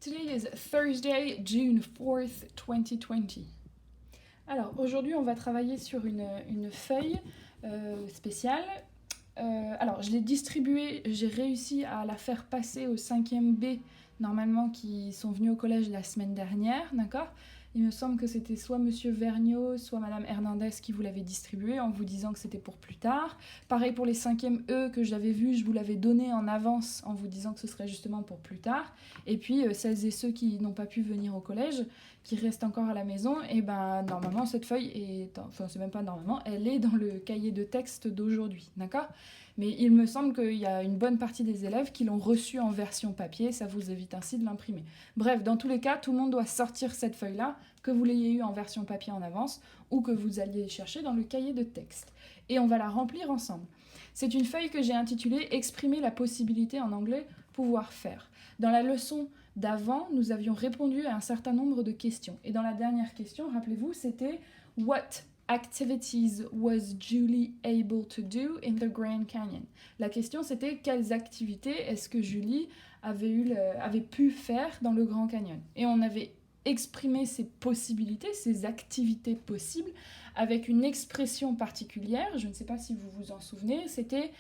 Today is Thursday, June 4th, 2020. Alors, aujourd'hui, on va travailler sur une feuille spéciale. Alors, je l'ai distribuée, j'ai réussi à la faire passer au 5e B, normalement, qui sont venus au collège la semaine dernière, d'accord ? Il me semble que c'était soit Monsieur Vergniaud, soit Madame Hernandez qui vous l'avait distribué en vous disant que c'était pour plus tard. Pareil pour les 5e E que j'avais vus, je vous l'avais donné en avance en vous disant que ce serait justement pour plus tard. Et puis, celles et ceux qui n'ont pas pu venir au collège, qui restent encore à la maison, et ben normalement cette feuille est, enfin c'est même pas normalement, elle est dans le cahier de texte d'aujourd'hui, d'accord ? Mais il me semble qu'il y a une bonne partie des élèves qui l'ont reçue en version papier, ça vous évite ainsi de l'imprimer. Bref, dans tous les cas, tout le monde doit sortir cette feuille-là, que vous l'ayez eue en version papier en avance, ou que vous alliez chercher dans le cahier de texte. Et on va la remplir ensemble. C'est une feuille que j'ai intitulée « Exprimer la possibilité en anglais, pouvoir faire ». Dans la leçon d'avant, nous avions répondu à un certain nombre de questions. Et dans la dernière question, rappelez-vous, c'était « What activities was Julie able to do in the Grand Canyon ?» La question, c'était « Quelles activités est-ce que Julie avait pu faire dans le Grand Canyon ?» Et on avait exprimé ces possibilités, ces activités possibles, avec une expression particulière, je ne sais pas si vous vous en souvenez, c'était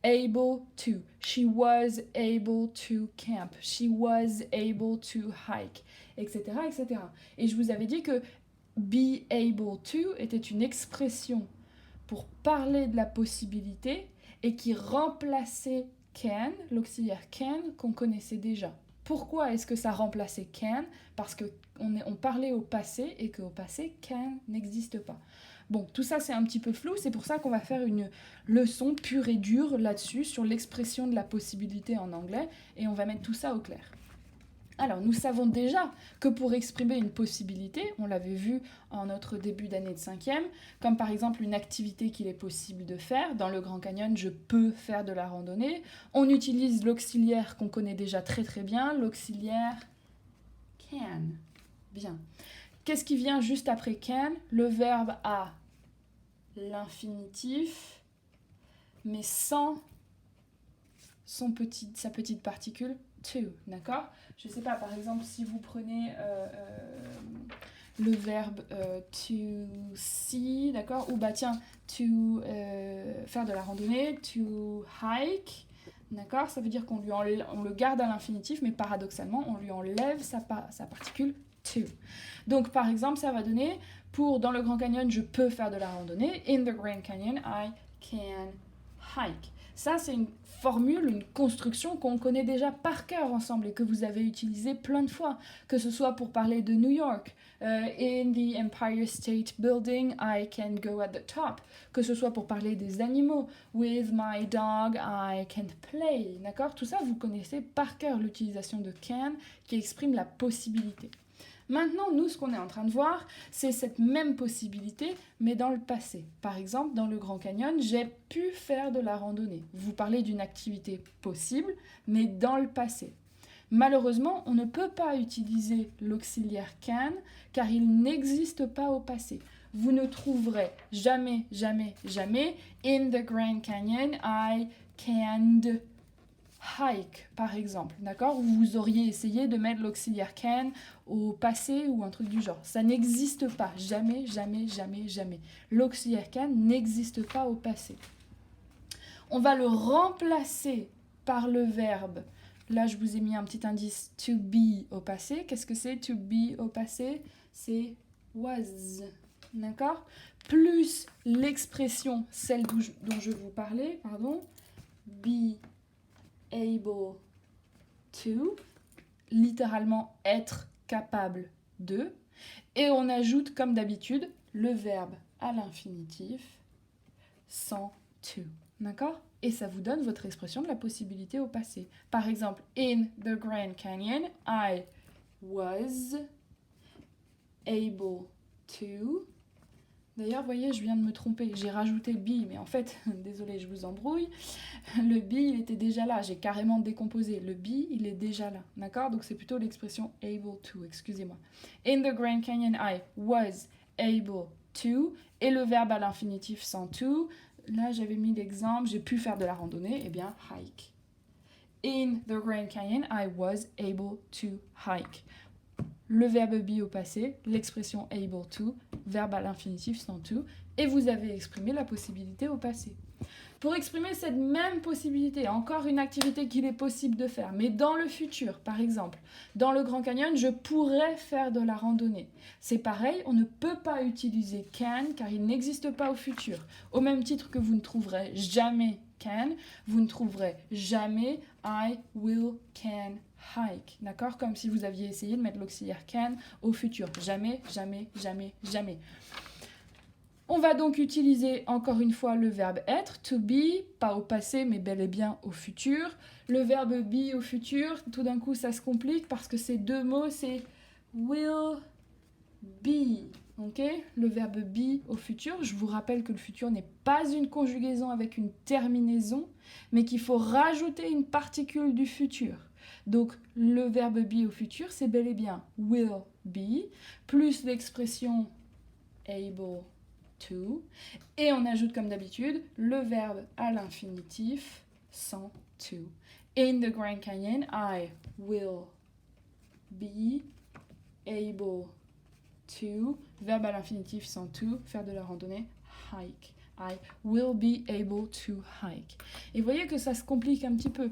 able to. She was able to camp. She was able to hike, etc., etc. Et je vous avais dit que be able to était une expression pour parler de la possibilité et qui remplaçait can, l'auxiliaire can qu'on connaissait déjà. Pourquoi est-ce que ça remplaçait can ? Parce qu'on parlait au passé et qu'au passé, can n'existe pas. Bon, tout ça c'est un petit peu flou, c'est pour ça qu'on va faire une leçon pure et dure là-dessus, sur l'expression de la possibilité en anglais, et on va mettre tout ça au clair. Alors, nous savons déjà que pour exprimer une possibilité, on l'avait vu en notre début d'année de 5e, comme par exemple une activité qu'il est possible de faire. Dans le Grand Canyon, je peux faire de la randonnée. On utilise l'auxiliaire qu'on connaît déjà très très bien, l'auxiliaire can. Bien. Qu'est-ce qui vient juste après can ? Le verbe à l'infinitif, mais sans sa petite particule to, d'accord ? Je ne sais pas, par exemple, si vous prenez le verbe to see, d'accord ? Ou bah tiens, to faire de la randonnée, to hike, d'accord ? Ça veut dire qu'on le garde à l'infinitif, mais paradoxalement, on lui enlève sa particule to. Donc, par exemple, ça va donner, dans le Grand Canyon, je peux faire de la randonnée. In the Grand Canyon, I can hike. Ça, c'est une formule, une construction qu'on connaît déjà par cœur ensemble et que vous avez utilisée plein de fois, que ce soit pour parler de New York. In the Empire State Building, I can go at the top. Que ce soit pour parler des animaux. With my dog, I can play. D'accord ? Tout ça, vous connaissez par cœur l'utilisation de can qui exprime la possibilité. Maintenant, nous, ce qu'on est en train de voir, c'est cette même possibilité, mais dans le passé. Par exemple, dans le Grand Canyon, j'ai pu faire de la randonnée. Vous parlez d'une activité possible, mais dans le passé. Malheureusement, on ne peut pas utiliser l'auxiliaire can, car il n'existe pas au passé. Vous ne trouverez jamais, jamais, jamais « In the Grand Canyon, I canned hike », par exemple, d'accord ? Vous auriez essayé de mettre l'auxiliaire can au passé ou un truc du genre. Ça n'existe pas. Jamais, jamais, jamais, jamais. L'auxiliaire can n'existe pas au passé. On va le remplacer par le verbe. Là, je vous ai mis un petit indice to be au passé. Qu'est-ce que c'est to be au passé ? C'est was. D'accord ? Plus l'expression, celle dont je vous parlais, pardon, be able to, littéralement être capable de, et on ajoute comme d'habitude le verbe à l'infinitif sans to, d'accord ? Et ça vous donne votre expression de la possibilité au passé. Par exemple, in the Grand Canyon, I was able to. D'ailleurs, vous voyez, je viens de me tromper, j'ai rajouté be, mais en fait, désolé, je vous embrouille, le be, il était déjà là, j'ai carrément décomposé. Le be, il est déjà là, d'accord ? Donc c'est plutôt l'expression able to, excusez-moi. In the Grand Canyon, I was able to, et le verbe à l'infinitif sans to, là j'avais mis l'exemple, j'ai pu faire de la randonnée, eh bien, hike. In the Grand Canyon, I was able to hike. Le verbe be au passé, l'expression able to, verbe à l'infinitif sans to, et vous avez exprimé la possibilité au passé. Pour exprimer cette même possibilité, encore une activité qu'il est possible de faire, mais dans le futur, par exemple, dans le Grand Canyon, je pourrais faire de la randonnée. C'est pareil, on ne peut pas utiliser can car il n'existe pas au futur. Au même titre que vous ne trouverez jamais can, vous ne trouverez jamais I will can hike. D'accord? Comme si vous aviez essayé de mettre l'auxiliaire can au futur. Jamais, jamais, jamais, jamais. On va donc utiliser encore une fois le verbe être, to be, pas au passé mais bel et bien au futur. Le verbe be au futur, tout d'un coup ça se complique parce que ces deux mots c'est will be. Okay? Le verbe be au futur, je vous rappelle que le futur n'est pas une conjugaison avec une terminaison, mais qu'il faut rajouter une particule du futur. Donc le verbe be au futur c'est bel et bien will be, plus l'expression able to, et on ajoute comme d'habitude le verbe à l'infinitif sans to. In the Grand Canyon, I will be able to, verbe à l'infinitif sans to, faire de la randonnée, hike. I will be able to hike. Et vous voyez que ça se complique un petit peu.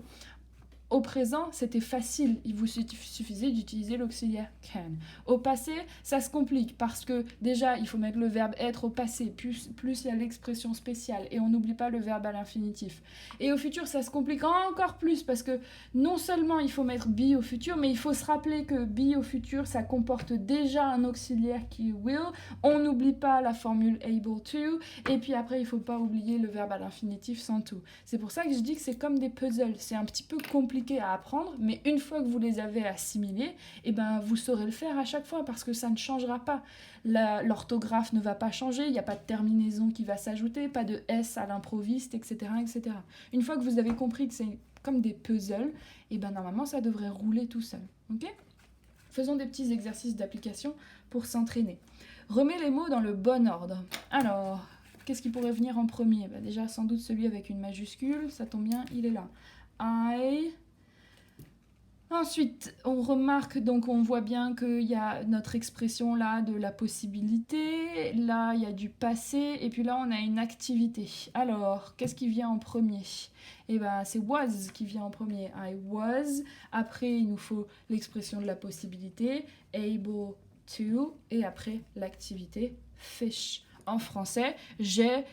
Au présent, c'était facile, il vous suffisait d'utiliser l'auxiliaire can. Au passé, ça se complique parce que déjà, il faut mettre le verbe être au passé, plus il y a l'expression spéciale, et on n'oublie pas le verbe à l'infinitif. Et au futur, ça se complique encore plus parce que non seulement il faut mettre be au futur, mais il faut se rappeler que be au futur, ça comporte déjà un auxiliaire qui est will, on n'oublie pas la formule able to, et puis après, il ne faut pas oublier le verbe à l'infinitif sans to. C'est pour ça que je dis que c'est comme des puzzles, c'est un petit peu compliqué à apprendre, mais une fois que vous les avez assimilés, eh ben, vous saurez le faire à chaque fois parce que ça ne changera pas. L'orthographe ne va pas changer, il n'y a pas de terminaison qui va s'ajouter, pas de S à l'improviste, etc., etc. Une fois que vous avez compris que c'est comme des puzzles, eh ben, normalement ça devrait rouler tout seul. Okay? Faisons des petits exercices d'application pour s'entraîner. Remets les mots dans le bon ordre. Alors, qu'est-ce qui pourrait venir en premier? Ben, déjà, sans doute celui avec une majuscule, ça tombe bien, il est là. I. Ensuite, on remarque, donc on voit bien qu'il y a notre expression là de la possibilité, là il y a du passé, et puis là on a une activité. Alors, qu'est-ce qui vient en premier? Eh bien, c'est was qui vient en premier. I was. Après, il nous faut l'expression de la possibilité, able to, et après l'activité fish. En français, j'ai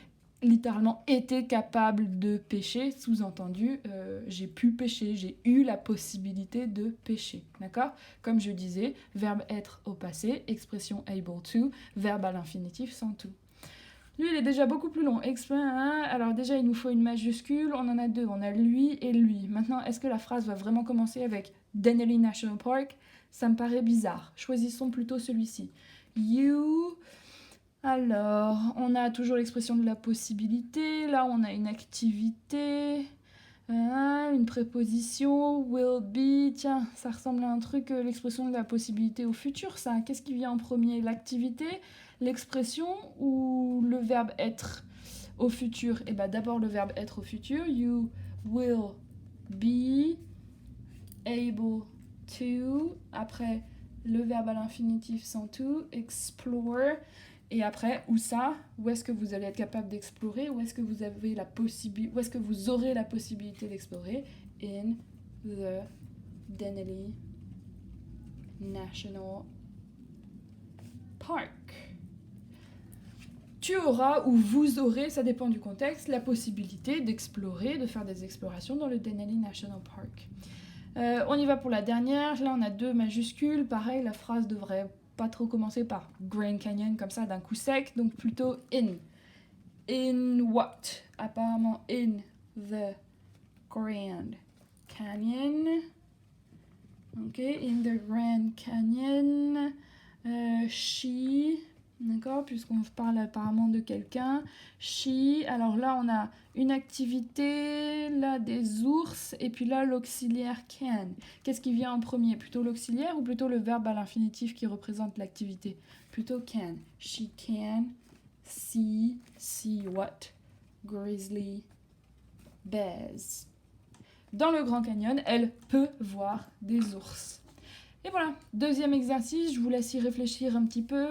littéralement été capable de pêcher, sous-entendu, j'ai pu pêcher, j'ai eu la possibilité de pêcher, d'accord? Comme je disais, verbe être au passé, expression able to, verbe à l'infinitif sans to. Lui, il est déjà beaucoup plus long. Alors déjà, il nous faut une majuscule, on en a deux, on a lui et lui. Maintenant, est-ce que la phrase va vraiment commencer avec Denali National Park? Ça me paraît bizarre. Choisissons plutôt celui-ci. You... Alors, on a toujours l'expression de la possibilité. Là, on a une activité, une préposition, will be. Tiens, ça ressemble à un truc, l'expression de la possibilité au futur, ça. Qu'est-ce qui vient en premier? L'activité, l'expression ou le verbe être au futur? Eh bien, d'abord le verbe être au futur. You will be able to. Après, le verbe à l'infinitif sans to. Explore. Et après, où ça? Où est-ce que vous allez être capable d'explorer? Où est-ce que vous avez où est-ce que vous aurez la possibilité d'explorer? In the Denali National Park. Tu auras ou vous aurez, ça dépend du contexte, la possibilité d'explorer, de faire des explorations dans le Denali National Park. On y va pour la dernière. Là, on a deux majuscules. Pareil, la phrase devrait pas trop commencer par Grand Canyon comme ça d'un coup sec, donc plutôt in. In what? Apparemment in the Grand Canyon. Ok, in the Grand Canyon. She, d'accord, puisqu'on parle apparemment de quelqu'un. She, alors là on a une activité, là des ours, et puis là l'auxiliaire can. Qu'est-ce qui vient en premier? Plutôt l'auxiliaire ou plutôt le verbe à l'infinitif qui représente l'activité? Plutôt can. She can see what? Grizzly bears. dans le Grand Canyon, elle peut voir des ours. Et voilà, deuxième exercice, je vous laisse y réfléchir un petit peu.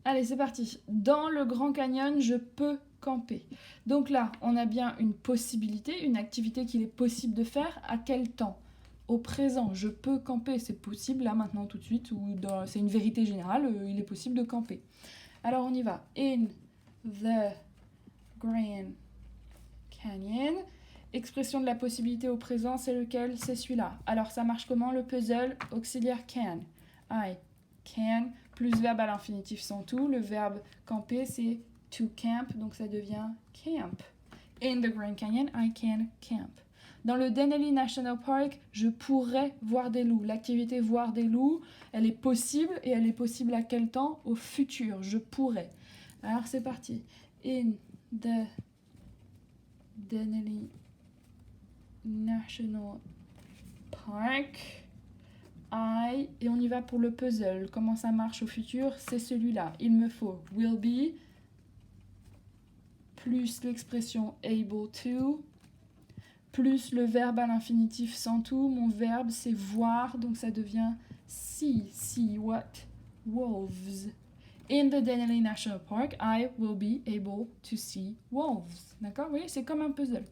Allez, c'est parti. Dans le Grand Canyon, je peux camper. Donc là, on a bien une possibilité, une activité qu'il est possible de faire. À quel temps? Au présent, je peux camper, c'est possible là, maintenant, tout de suite, ou c'est une vérité générale, il est possible de camper. Alors on y va. In the Grand Canyon. Expression de la possibilité au présent, c'est lequel? C'est celui-là. Alors ça marche comment le puzzle? Auxiliaire can. I can plus verbe à l'infinitif sans tout. Le verbe camper, c'est to camp, donc ça devient camp. In the Grand Canyon, I can camp. Dans le Denali National Park, je pourrais voir des loups. L'activité voir des loups, elle est possible, et elle est possible à quel temps? Au futur, je pourrais. Alors c'est parti. In the Denali National Park, et on y va pour le puzzle. Comment ça marche au futur? C'est celui-là. Il me faut will be plus l'expression able to plus le verbe à l'infinitif sans tout. Mon verbe c'est voir, donc ça devient see. See what? Wolves. In the Denali National Park, I will be able to see wolves. D'accord? Vous voyez, c'est comme un puzzle.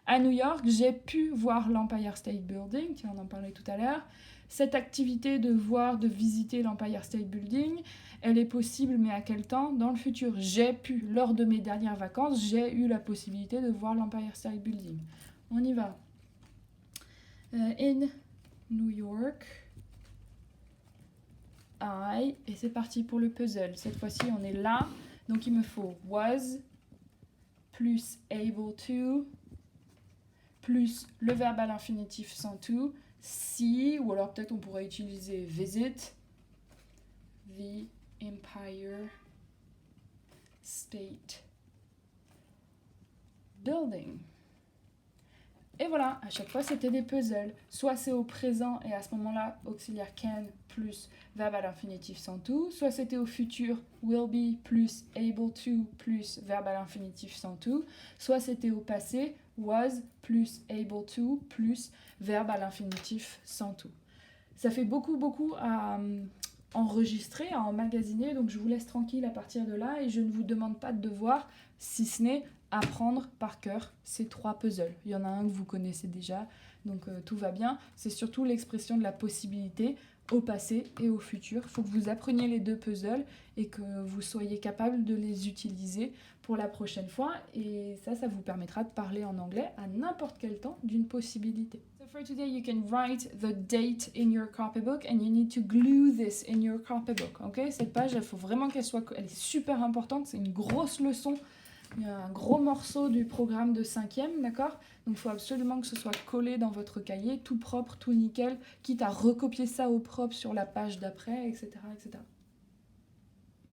À New York, j'ai pu voir l'Empire State Building, tiens, on en parlait tout à l'heure. Cette activité de voir, de visiter l'Empire State Building, elle est possible, mais à quel temps? Dans le futur. J'ai pu, lors de mes dernières vacances, j'ai eu la possibilité de voir l'Empire State Building. On y va. In New York, et c'est parti pour le puzzle. Cette fois-ci, on est là, donc il me faut was plus able to plus le verbe à l'infinitif sans tout, see, ou alors peut-être on pourrait utiliser visit, the Empire State Building. Et voilà, à chaque fois c'était des puzzles. Soit c'est au présent et à ce moment-là, auxiliaire can plus verbe à l'infinitif sans tout. Soit c'était au futur, will be plus able to plus verbe à l'infinitif sans tout. Soit c'était au passé, was plus able to plus verbe à l'infinitif sans tout. Ça fait beaucoup à enregistrer, à emmagasiner, donc je vous laisse tranquille à partir de là et je ne vous demande pas de devoir, si ce n'est apprendre par cœur ces 3 puzzles. Il y en a un que vous connaissez déjà, donc tout va bien. C'est surtout l'expression de la possibilité au passé et au futur. Il faut que vous appreniez les 2 puzzles et que vous soyez capable de les utiliser pour la prochaine fois. Et ça vous permettra de parler en anglais à n'importe quel temps d'une possibilité. So for today, you can write the date in your copybook and you need to glue this in your copybook. Okay? Cette page, il faut vraiment elle est super importante. C'est une grosse leçon. Il y a un gros morceau du programme de 5e, d'accord? Donc il faut absolument que ce soit collé dans votre cahier, tout propre, tout nickel, quitte à recopier ça au propre sur la page d'après, etc., etc.